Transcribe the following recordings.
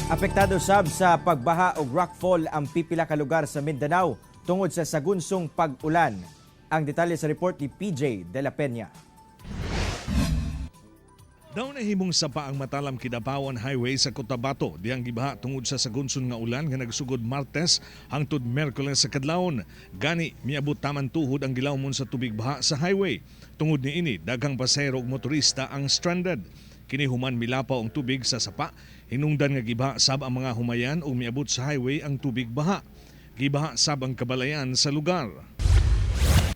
Apektado sab sa pagbaha o rockfall ang pipila ka lugar sa Mindanao tungod sa sagunsong pag-ulan. Ang detalye sa report ni PJ De La Peña. Daw nahimong sapa ang Matalam Kidapawan Highway sa Cotabato diyang gibaha tungod sa sagunson nga ulan nga nagsugod Martes hangtod Miyerkules sa kadlawon. Gani miabot taman tuhod ang gilawmon sa tubig baha sa highway. Tungod niini daghang pasahero ug motorista ang stranded. Kini human milapaw ang tubig sa sapa, hinungdan nga gibaha sab ang mga humayan ug miabot sa highway ang tubig baha. Gibaha sab ang kabalayan sa lugar.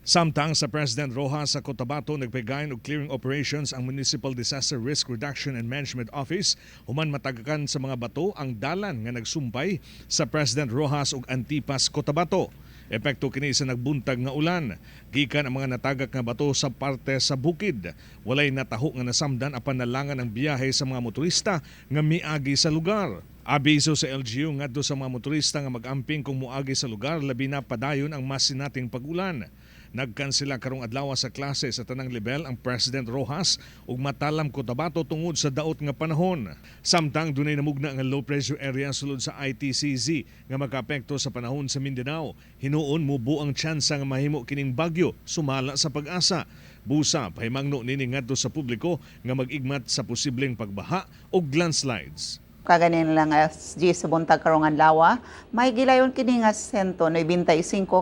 Samtang sa President Rojas sa Cotabato nagpagayon og clearing operations ang Municipal Disaster Risk Reduction and Management Office human matagakan sa mga bato ang dalan nga nagsumpay sa President Rojas ug Antipas, Cotabato. Epekto kini sa nagbuntag nga ulan. Gikan ang mga natagak nga bato sa parte sa bukid. Walay nataho nga nasamdan apan nalangan ang biyahe sa mga motorista nga miagi sa lugar. Abiso sa LGU ngadto sa mga motorista nga mag-amping kung muagi sa lugar labi na padayon ang mas sinating pag-ulan. Nagkansela karong adlaw sa klase sa tanang level ang President Rojas ug Matalam Cotabato tungod sa daot nga panahon. Samtang dunay namugna nga low pressure area sulod sa ITCZ nga makaapekto sa panahon sa Mindanao. Hinuon mubo ang tsansa nga mahimo kining bagyo sumala sa pag-asa. Busa pahimangno nini ngadto sa publiko nga mag-igmat sa posibleng pagbaha ug landslides. Kaganin lang as G sa buntag karong adlaw, may gilayon kini nga 195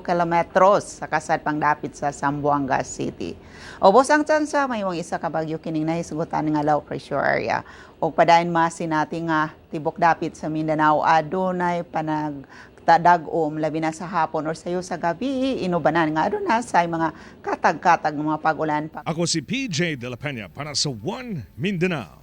kilometros sa kasad pangdapit sa Zamboanga City. Ubos ang tsansa may isa ka bagyo kining nahisgutan nga low pressure area. O padayon masin natin nga tibok dapit sa Mindanao adunay panag tadagom labi na sa hapon or sayo sa gabi inubanan nga aduna sa mga katag-katag mga pag-ulan pa. Ako si PJ De La Peña para sa One Mindanao.